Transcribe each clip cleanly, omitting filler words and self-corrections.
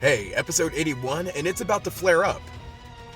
Hey, episode 81, and it's about to flare up.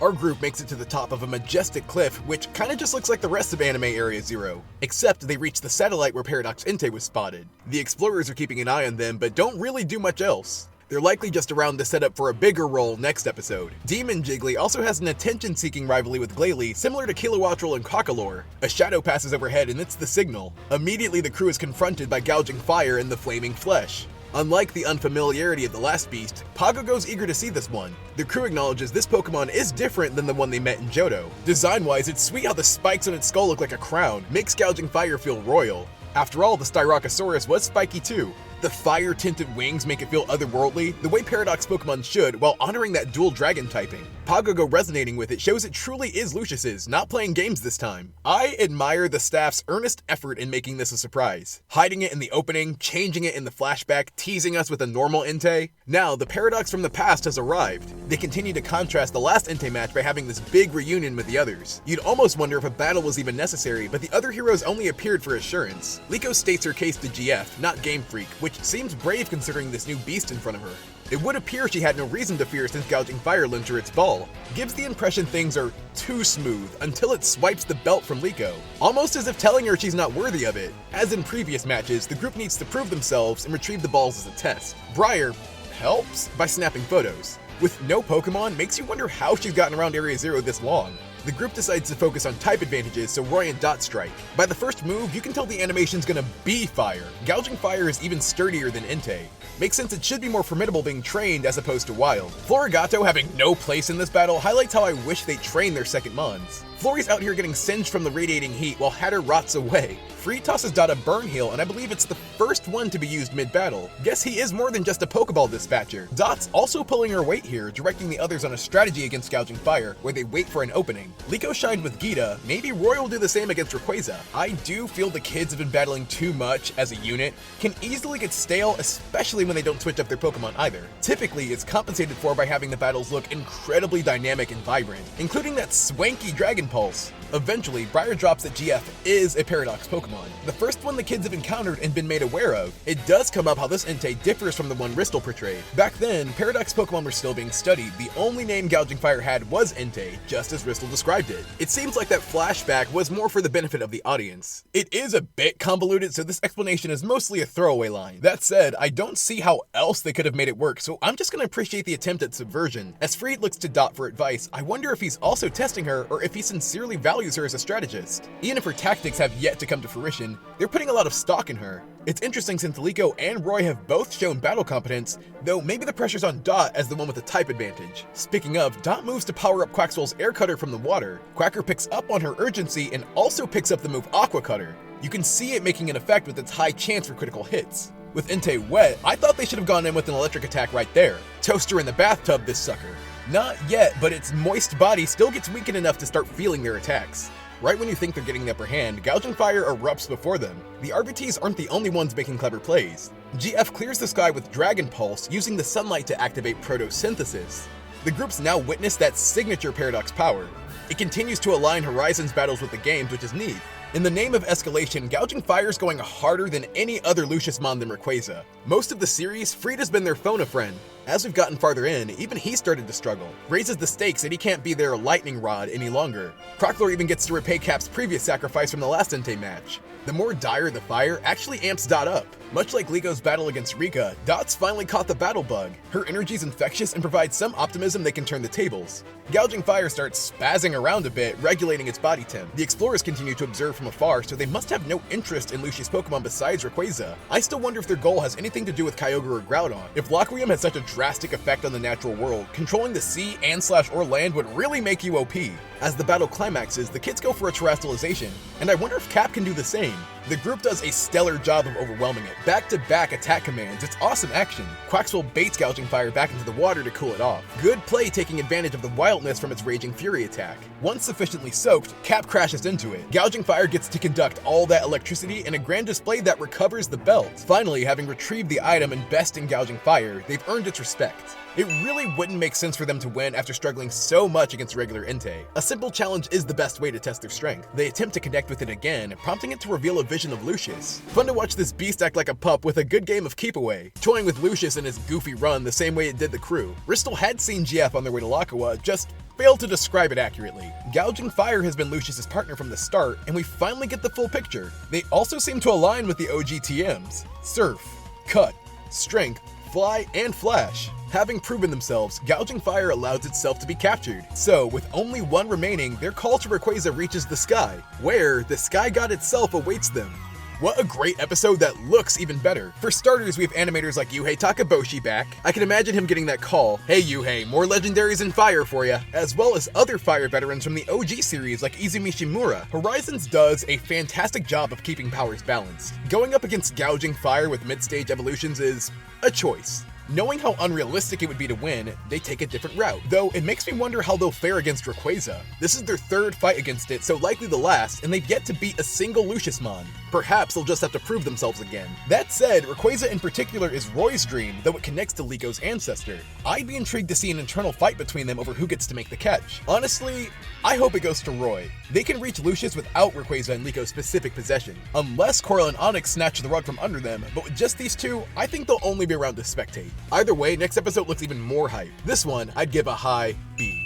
Our group makes it to the top of a majestic cliff, which kinda just looks like the rest of Anime Area Zero, except they reach the satellite where Paradox Entei was spotted. The explorers are keeping an eye on them, but don't really do much else. They're likely just around to set up for a bigger role next episode. Demon Jiggly also has an attention-seeking rivalry with Glalie, similar to Kilowattrel and Cockalore. A shadow passes overhead and it's the signal. Immediately the crew is confronted by Gouging Fire and the Flaming Flesh. Unlike the unfamiliarity of the last beast, Pogogo's eager to see this one. The crew acknowledges this Pokemon is different than the one they met in Johto. Design-wise, it's sweet how the spikes on its skull look like a crown, makes Gouging Fire feel royal. After all, the Styracosaurus was spiky too. The fire-tinted wings make it feel otherworldly, the way Paradox Pokemon should, while honoring that dual dragon typing. Pogogo resonating with it shows it truly is Lucius's, not playing games this time. I admire the staff's earnest effort in making this a surprise. Hiding it in the opening, changing it in the flashback, teasing us with a normal Entei. Now, the Paradox from the past has arrived. They continue to contrast the last Entei match by having this big reunion with the others. You'd almost wonder if a battle was even necessary, but the other heroes only appeared for assurance. Liko states her case to GF, not Game Freak, which seems brave considering this new beast in front of her. It would appear she had no reason to fear since Gouging Fire lent her its ball. Gives the impression things are too smooth until it swipes the belt from Liko, almost as if telling her she's not worthy of it. As in previous matches, the group needs to prove themselves and retrieve the balls as a test. Briar helps by snapping photos. With no Pokemon, makes you wonder how she's gotten around Area Zero this long. The group decides to focus on type advantages, so Roy and Dot strike. By the first move, you can tell the animation's gonna be fire. Gouging Fire is even sturdier than Entei. Makes sense it should be more formidable being trained as opposed to wild. Florigato having no place in this battle highlights how I wish they trained their second Mons. Flori's out here getting singed from the radiating heat while Hatter rots away. Free tosses Dot a burn heal, and I believe it's the first one to be used mid-battle. Guess he is more than just a Pokeball dispatcher. Dot's also pulling her weight here, directing the others on a strategy against Gouging Fire, where they wait for an opening. Liko shined with Gita, maybe Roy will do the same against Rayquaza. I do feel the kids have been battling too much as a unit, can easily get stale, especially when they don't switch up their Pokemon either. Typically, it's compensated for by having the battles look incredibly dynamic and vibrant, including that swanky Dragon Pulse. Eventually, Briar drops that GF is a Paradox Pokemon, the first one the kids have encountered and been made aware of. It does come up how this Entei differs from the one Ristle portrayed. Back then, Paradox Pokemon were still being studied. The only name Gouging Fire had was Entei, just as Ristle described it. It seems like that flashback was more for the benefit of the audience. It is a bit convoluted, so this explanation is mostly a throwaway line. That said, I don't see how else they could have made it work, so I'm just gonna appreciate the attempt at subversion. As Freed looks to Dot for advice, I wonder if he's also testing her or if he sincerely values her as a strategist. Even if her tactics have yet to come to fruition, they're putting a lot of stock in her. It's interesting since Liko and Roy have both shown battle competence, though maybe the pressure's on Dot as the one with the type advantage. Speaking of, Dot moves to power up Quaxwell's Air Cutter from the water. Quacker picks up on her urgency and also picks up the move Aqua Cutter. You can see it making an effect with its high chance for critical hits. With Entei wet, I thought they should have gone in with an electric attack right there. Toaster in the bathtub this sucker. Not yet, but its moist body still gets weakened enough to start feeling their attacks. Right when you think they're getting the upper hand, Gouging Fire erupts before them. The RBTs aren't the only ones making clever plays. GF clears the sky with Dragon Pulse, using the sunlight to activate Protosynthesis. The group's now witnessed that signature Paradox power. It continues to align Horizon's battles with the games, which is neat. In the name of escalation, Gouging Fire's going harder than any other Luciusmon than Rayquaza. Most of the series, Frida's been their phone-a-friend. As we've gotten farther in, even he started to struggle. Raises the stakes and he can't be their lightning rod any longer. Crocklore even gets to repay Cap's previous sacrifice from the last Entei match. The more dire the fire actually amps Dot up. Much like Liko's battle against Rika, Dot's finally caught the battle bug. Her energy's infectious and provides some optimism they can turn the tables. Gouging Fire starts spazzing around a bit, regulating its body temp. The explorers continue to observe from afar, so they must have no interest in Lucius Pokemon besides Rayquaza. I still wonder if their goal has anything to do with Kyogre or Groudon. If Lockrium had such a drastic effect on the natural world, controlling the sea and/or land would really make you OP. As the battle climaxes, the kids go for a terrestrialization, and I wonder if Cap can do the same. The group does a stellar job of overwhelming it. Back-to-back attack commands, it's awesome action. Quaxwell baits Gouging Fire back into the water to cool it off. Good play taking advantage of the wildness from its Raging Fury attack. Once sufficiently soaked, Cap crashes into it. Gouging Fire gets to conduct all that electricity in a grand display that recovers the belt. Finally, having retrieved the item and besting Gouging Fire, they've earned its respect. It really wouldn't make sense for them to win after struggling so much against regular Entei. A simple challenge is the best way to test their strength. They attempt to connect with it again, prompting it to reveal a vision of Lucius. Fun to watch this beast act like a pup with a good game of keep away, toying with Lucius in his goofy run the same way it did the crew. Bristol had seen GF on their way to Lakawa, just failed to describe it accurately. Gouging Fire has been Lucius's partner from the start, and we finally get the full picture. They also seem to align with the OG TMs. Surf, Cut, Strength, Fly, and Flash. Having proven themselves, Gouging Fire allows itself to be captured. So, with only one remaining, their call to Rayquaza reaches the sky, where the Sky God itself awaits them. What a great episode that looks even better. For starters, we have animators like Yuhei Takaboshi back. I can imagine him getting that call, "Hey Yuhei, more legendaries and fire for ya," as well as other fire veterans from the OG series like Izumi Shimura. Horizons does a fantastic job of keeping powers balanced. Going up against Gouging Fire with mid-stage evolutions is a choice. Knowing how unrealistic it would be to win, they take a different route. Though, it makes me wonder how they'll fare against Rayquaza. This is their third fight against it, so likely the last, and they've yet to beat a single Luciusmon. Perhaps they'll just have to prove themselves again. That said, Rayquaza in particular is Roy's dream, though it connects to Lico's ancestor. I'd be intrigued to see an internal fight between them over who gets to make the catch. Honestly, I hope it goes to Roy. They can reach Lucius without Rayquaza in Lico's specific possession, unless Coral and Onyx snatch the rug from under them, but with just these two, I think they'll only be around to spectate. Either way, next episode looks even more hype. This one, I'd give a high B.